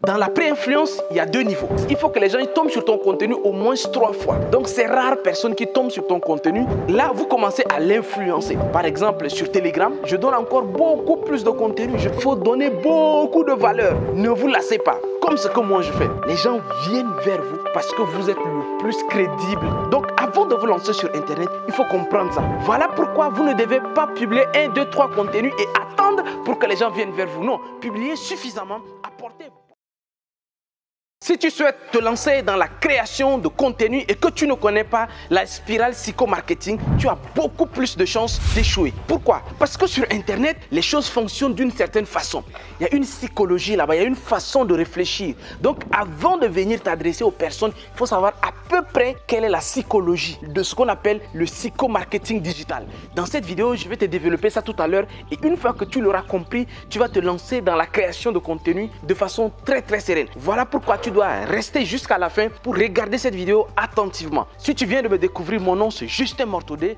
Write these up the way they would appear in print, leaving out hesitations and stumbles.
dans la pré-influence, il y a deux niveaux. Il faut que les gens ils tombent sur ton contenu au moins 3 fois. Donc, c'est rare personnes qui tombent sur ton contenu. Là, vous commencez à l'influencer. Par exemple, sur Telegram, je donne encore beaucoup plus de contenu. Il faut donner beaucoup de valeur. Ne vous lassez pas. Comme ce que moi je fais. Les gens viennent vers vous parce que vous êtes le plus crédible. Donc, avant de vous lancer sur Internet, il faut comprendre ça. Voilà pourquoi vous ne devez pas publier 1, 2, 3 contenus et attendre pour que les gens viennent vers vous. Non, publiez suffisamment, apportez. Si tu souhaites te lancer dans la création de contenu et que tu ne connais pas la spirale psychomarketing, tu as beaucoup plus de chances d'échouer. Pourquoi? Parce que sur Internet, les choses fonctionnent d'une certaine façon. Il y a une psychologie là-bas, il y a une façon de réfléchir. Donc, avant de venir t'adresser aux personnes, il faut savoir à peu près quelle est la psychologie de ce qu'on appelle le psychomarketing digital. Dans cette vidéo, je vais te développer ça tout à l'heure et une fois que tu l'auras compris, tu vas te lancer dans la création de contenu de façon très sereine. Voilà pourquoi tu dois rester jusqu'à la fin pour regarder cette vidéo attentivement. Si tu viens de me découvrir, mon nom c'est Justin Mortodé.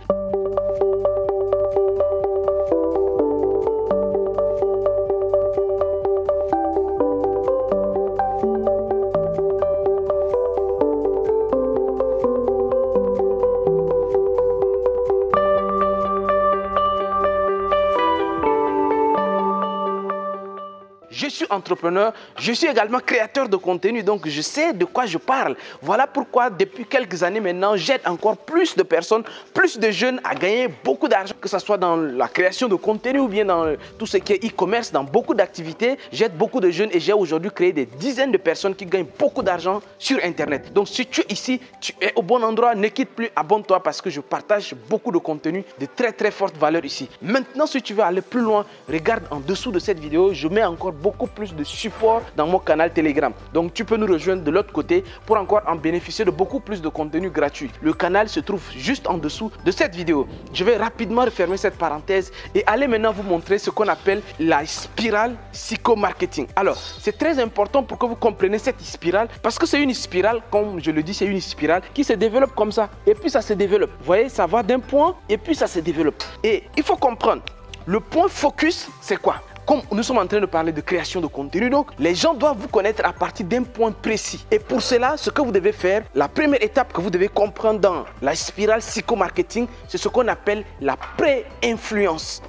Je suis entrepreneur, je suis également créateur de contenu, donc je sais de quoi je parle. Voilà pourquoi depuis quelques années maintenant, j'aide encore plus de personnes, plus de jeunes à gagner beaucoup d'argent, que ce soit dans la création de contenu ou bien dans tout ce qui est e-commerce, dans beaucoup d'activités. J'aide beaucoup de jeunes et j'ai aujourd'hui créé des dizaines de personnes qui gagnent beaucoup d'argent sur Internet. Donc si tu es ici, tu es au bon endroit, ne quitte plus, abonne-toi parce que je partage beaucoup de contenu de très forte valeur ici. Maintenant, si tu veux aller plus loin, regarde en dessous de cette vidéo, je mets encore beaucoup plus de support dans mon canal Telegram. Donc tu peux nous rejoindre de l'autre côté pour encore en bénéficier de beaucoup plus de contenu gratuit. Le canal se trouve juste en dessous de cette vidéo. Je vais rapidement refermer cette parenthèse et aller maintenant vous montrer ce qu'on appelle la spirale psychomarketing. Alors, c'est très important pour que vous compreniez cette spirale parce que c'est une spirale, comme je le dis, c'est une spirale qui se développe comme ça et puis ça se développe. Vous voyez, ça va d'un point et puis ça se développe. Et il faut comprendre, le point focus, c'est quoi? Comme nous sommes en train de parler de création de contenu, donc les gens doivent vous connaître à partir d'un point précis. Et pour cela, ce que vous devez faire, la première étape que vous devez comprendre dans la spirale psychomarketing, c'est ce qu'on appelle la pré-influence.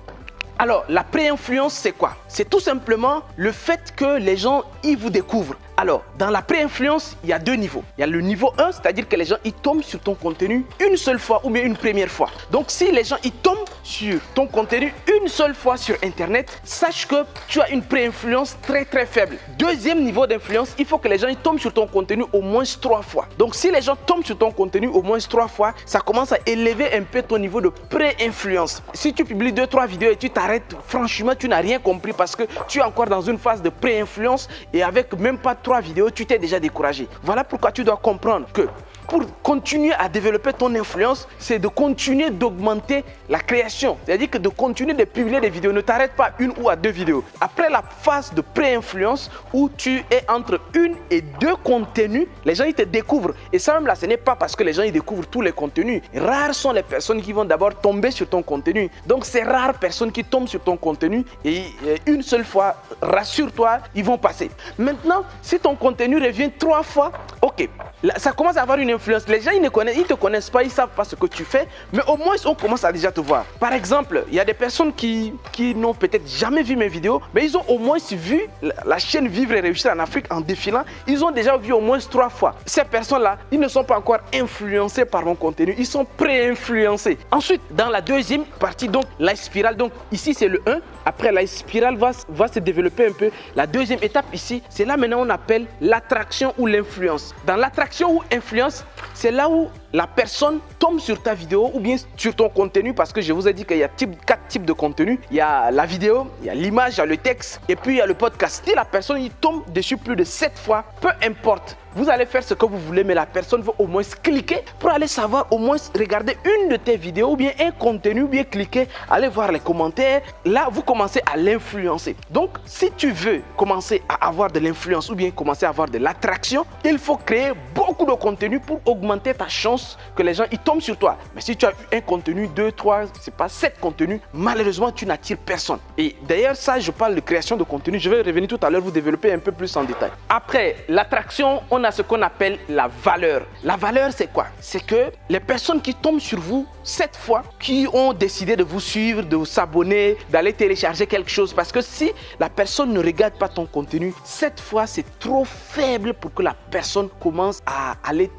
Alors, la pré-influence, c'est quoi? C'est tout simplement le fait que les gens ils vous découvrent. Alors, dans la pré-influence, il y a deux niveaux. Il y a le niveau 1, c'est-à-dire que les gens ils tombent sur ton contenu une seule fois ou bien une première fois. Donc, si les gens ils tombent sur ton contenu une seule fois sur Internet, sache que tu as une pré-influence très faible. Deuxième niveau d'influence, il faut que les gens ils tombent sur ton contenu au moins 3 fois. Donc, si les gens tombent sur ton contenu au moins 3 fois, ça commence à élever un peu ton niveau de pré-influence. Si tu publies 2-3 vidéos et tu t'arrêtes, franchement, tu n'as rien compris parce que tu es encore dans une phase de pré-influence et avec même pas 3 vidéos, tu t'es déjà découragé. Voilà pourquoi tu dois comprendre que pour continuer à développer ton influence, c'est de continuer d'augmenter la création. C'est-à-dire que de continuer de publier des vidéos. Ne t'arrête pas 1 ou 2 vidéos. Après la phase de pré-influence où tu es entre 1 et 2 contenus, les gens ils te découvrent. Et ça même là, ce n'est pas parce que les gens ils découvrent tous les contenus. Rares sont les personnes qui vont d'abord tomber sur ton contenu. Donc c'est rares personnes qui tombent sur ton contenu et une seule fois, rassure-toi, ils vont passer. Maintenant, si ton contenu revient 3 fois, ok, là, ça commence à avoir une influence. Les gens ils te connaissent pas, ils savent pas ce que tu fais, mais au moins on commence à déjà te voir. Par exemple, il y a des personnes qui n'ont peut-être jamais vu mes vidéos, mais ils ont au moins vu la chaîne Vivre et Réussir en Afrique en défilant. Ils ont déjà vu au moins 3 fois. Ces personnes-là, ils ne sont pas encore influencés par mon contenu, ils sont pré-influencés. Ensuite, dans la deuxième partie, donc la spirale, donc ici c'est le 1. Après, la spirale va se développer un peu. La deuxième étape ici, c'est là maintenant on appelle l'attraction ou l'influence. Dans l'attraction ou influence, c'est là où la personne tombe sur ta vidéo ou bien sur ton contenu parce que je vous ai dit qu'il y a 4 types de contenu. Il y a la vidéo, il y a l'image, il y a le texte et puis il y a le podcast. Si la personne il tombe dessus plus de 7 fois, peu importe. Vous allez faire ce que vous voulez, mais la personne va au moins cliquer pour aller savoir, au moins regarder une de tes vidéos ou bien un contenu, ou bien cliquer, aller voir les commentaires. Là, vous commencez à l'influencer. Donc, si tu veux commencer à avoir de l'influence ou bien commencer à avoir de l'attraction, il faut créer beaucoup de contenu pour augmenter ta chance chances que les gens ils tombent sur toi. Mais si tu as eu un contenu, 2, 3, c'est pas 7 contenus, malheureusement, tu n'attires personne. Et d'ailleurs, ça, je parle de création de contenu. Je vais revenir tout à l'heure, vous développer un peu plus en détail. Après l'attraction, on a ce qu'on appelle la valeur. La valeur, c'est quoi? C'est que les personnes qui tombent sur vous, cette fois, qui ont décidé de vous suivre, de s'abonner, d'aller télécharger quelque chose. Parce que si la personne ne regarde pas ton contenu, cette fois, c'est trop faible pour que la personne commence à aller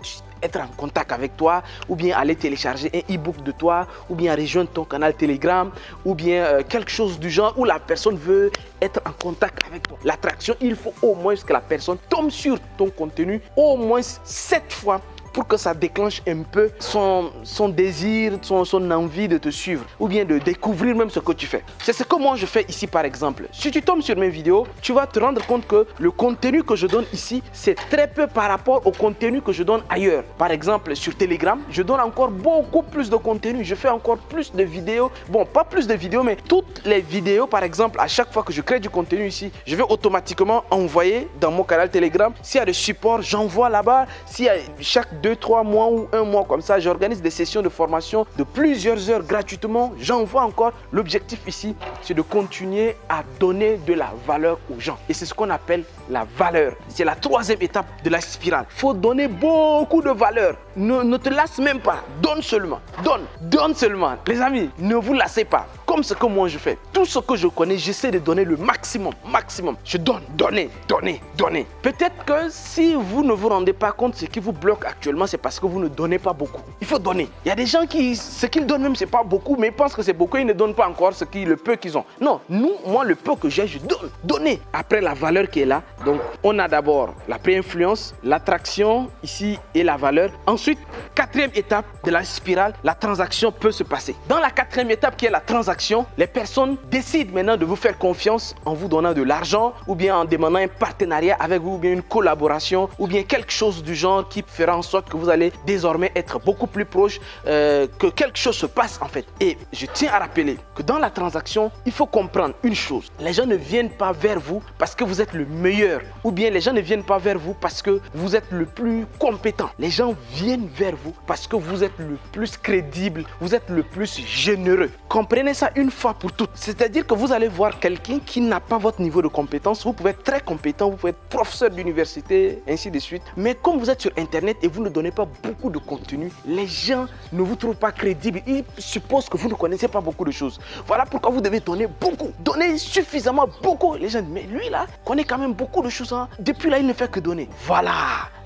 être en contact avec toi, ou bien aller télécharger un e-book de toi, ou bien rejoindre ton canal Telegram, ou bien quelque chose du genre où la personne veut être en contact avec toi. L'attraction, il faut au moins que la personne tombe sur ton contenu au moins 7 fois pour que ça déclenche un peu son désir, son envie de te suivre ou bien de découvrir même ce que tu fais. C'est ce que moi je fais ici par exemple. Si tu tombes sur mes vidéos, tu vas te rendre compte que le contenu que je donne ici, c'est très peu par rapport au contenu que je donne ailleurs. Par exemple, sur Telegram, je donne encore beaucoup plus de contenu. Je fais encore plus de vidéos. Bon, pas plus de vidéos, mais toutes les vidéos, par exemple, à chaque fois que je crée du contenu ici, je vais automatiquement envoyer dans mon canal Telegram. S'il y a des supports, j'envoie là-bas. S'il y a chaque 2-3 mois ou 1 mois comme ça, j'organise des sessions de formation de plusieurs heures gratuitement. J'envoie encore. L'objectif ici, c'est de continuer à donner de la valeur aux gens. Et c'est ce qu'on appelle la valeur. C'est la 3e étape de la spirale. Il faut donner beaucoup de valeur. Ne te lasse même pas. Donne seulement. Donne seulement. Les amis, ne vous lassez pas. Comme ce que moi je fais. Tout ce que je connais, j'essaie de donner le maximum. Je donne. Peut-être que si vous ne vous rendez pas compte, ce qui vous bloque actuellement, c'est parce que vous ne donnez pas beaucoup. Il faut donner. Il y a des gens qui, ce qu'ils donnent même, c'est pas beaucoup, mais ils pensent que c'est beaucoup, ils ne donnent pas encore le peu qu'ils ont. Non, moi, le peu que j'ai, je donne. Donner. Après, la valeur qui est là. Donc, on a d'abord la pré-influence, l'attraction ici et la valeur. Ensuite, 4e étape de la spirale, la transaction peut se passer. Dans la 4e étape qui est la transaction, les personnes décident maintenant de vous faire confiance en vous donnant de l'argent ou bien en demandant un partenariat avec vous ou bien une collaboration ou bien quelque chose du genre qui fera en sorte que vous allez désormais être beaucoup plus proche, que quelque chose se passe en fait. Et je tiens à rappeler que dans la transaction, il faut comprendre une chose. Les gens ne viennent pas vers vous parce que vous êtes le meilleur ou bien les gens ne viennent pas vers vous parce que vous êtes le plus compétent. Les gens viennent vers vous parce que vous êtes le plus crédible, vous êtes le plus généreux. Comprenez ça une fois pour toutes. C'est-à-dire que vous allez voir quelqu'un qui n'a pas votre niveau de compétence. Vous pouvez être très compétent, vous pouvez être professeur d'université, ainsi de suite. Mais comme vous êtes sur Internet et vous ne donnez pas beaucoup de contenu, les gens ne vous trouvent pas crédible. Ils supposent que vous ne connaissez pas beaucoup de choses. Voilà pourquoi vous devez donner beaucoup. Donner suffisamment beaucoup. Les gens disent, mais lui là, connaît quand même beaucoup de choses. Hein. Depuis là, il ne fait que donner. Voilà.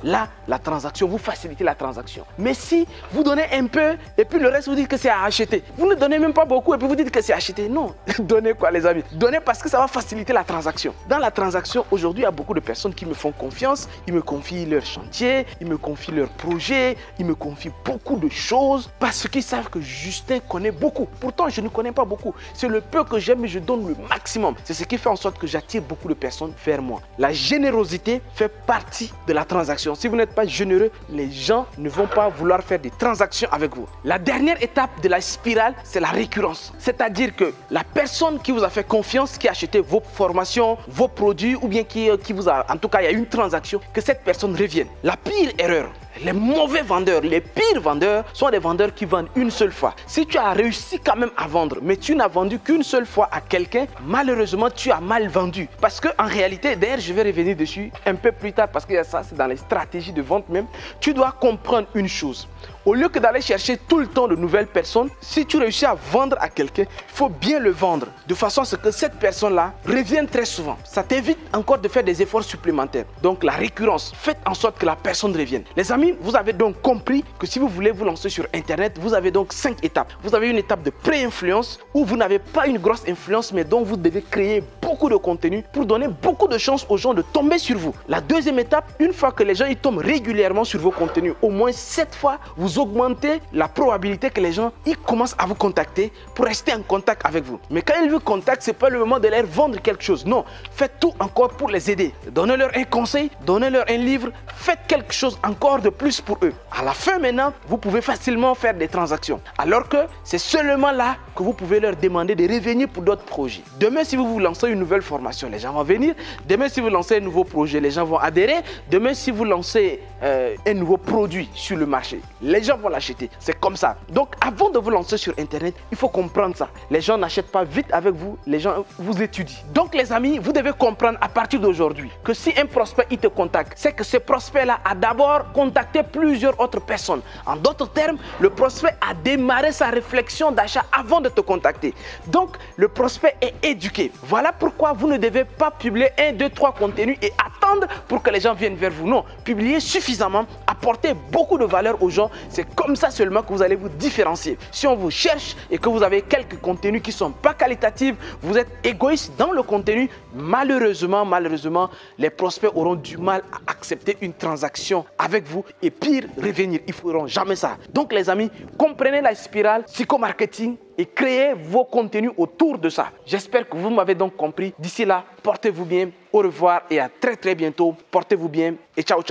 Là, la transaction, vous facilitez la transaction. Mais si vous donnez un peu et puis le reste, vous dites que c'est à acheter. Vous ne donnez même pas beaucoup et puis vous dites que c'est acheté. Non. Donnez quoi les amis? Donnez parce que ça va faciliter la transaction. Dans la transaction, aujourd'hui, il y a beaucoup de personnes qui me font confiance. Ils me confient leur chantier, ils me confient leurs projets, ils me confient beaucoup de choses parce qu'ils savent que Justin connaît beaucoup. Pourtant, je ne connais pas beaucoup. C'est le peu que j'aime, mais je donne le maximum. C'est ce qui fait en sorte que j'attire beaucoup de personnes vers moi. La générosité fait partie de la transaction. Si vous n'êtes pas généreux, les gens ne vont pas vouloir faire des transactions avec vous. La dernière étape de la spirale, c'est la récurrence. C'est-à-dire que la personne qui vous a fait confiance, qui a acheté vos formations, vos produits, ou bien qui vous a, en tout cas, il y a une transaction, que cette personne revienne. La pire erreur, les mauvais vendeurs, les pires vendeurs sont des vendeurs qui vendent une seule fois. Si tu as réussi quand même à vendre, mais tu n'as vendu qu'une seule fois à quelqu'un, malheureusement, tu as mal vendu. Parce qu'en réalité, d'ailleurs, je vais revenir dessus un peu plus tard parce que ça, c'est dans les stratégies de vente même. Tu dois comprendre une chose. Au lieu que d'aller chercher tout le temps de nouvelles personnes, si tu réussis à vendre à quelqu'un, il faut bien le vendre de façon à ce que cette personne-là revienne très souvent. Ça t'évite encore de faire des efforts supplémentaires. Donc la récurrence, faites en sorte que la personne revienne. Les amis, vous avez donc compris que si vous voulez vous lancer sur Internet, vous avez donc 5 étapes. Vous avez une étape de pré-influence où vous n'avez pas une grosse influence, mais dont vous devez créer beaucoup de contenu pour donner beaucoup de chances aux gens de tomber sur vous. La deuxième étape, une fois que les gens ils tombent régulièrement sur vos contenus, au moins 7 fois, vous augmentez la probabilité que les gens ils commencent à vous contacter pour rester en contact avec vous. Mais quand ils vous contactent, ce n'est pas le moment de leur vendre quelque chose. Non, faites tout encore pour les aider. Donnez-leur un conseil, donnez-leur un livre, faites quelque chose encore de plus pour eux. À la fin maintenant, vous pouvez facilement faire des transactions. Alors que c'est seulement là que vous pouvez leur demander de revenir pour d'autres projets. Demain, si vous vous lancez une nouvelle formation, les gens vont venir. Demain, si vous lancez un nouveau projet, les gens vont adhérer. Demain, si vous lancez un nouveau produit sur le marché, les gens vont l'acheter. C'est comme ça. Donc, avant de vous lancer sur Internet, il faut comprendre ça. Les gens n'achètent pas vite avec vous, les gens vous étudient. Donc, les amis, vous devez comprendre à partir d'aujourd'hui que si un prospect il te contacte, c'est que ce prospect-là a d'abord contacté plusieurs autres personnes. En d'autres termes, le prospect a démarré sa réflexion d'achat avant de te contacter. Donc, le prospect est éduqué. Voilà pourquoi vous ne devez pas publier 1, 2, 3 contenus et attendre pour que les gens viennent vers vous. Non, publiez suffisamment, apportez beaucoup de valeur aux gens. C'est comme ça seulement que vous allez vous différencier. Si on vous cherche et que vous avez quelques contenus qui ne sont pas qualitatifs, vous êtes égoïste dans le contenu, malheureusement, les prospects auront du mal à accepter une transaction avec vous et pire, revenir. Ils ne feront jamais ça. Donc les amis, comprenez la spirale psychomarketing et créez vos contenus autour de ça. J'espère que vous m'avez donc compris. D'ici là, portez-vous bien. Au revoir et à très bientôt. Portez-vous bien et ciao.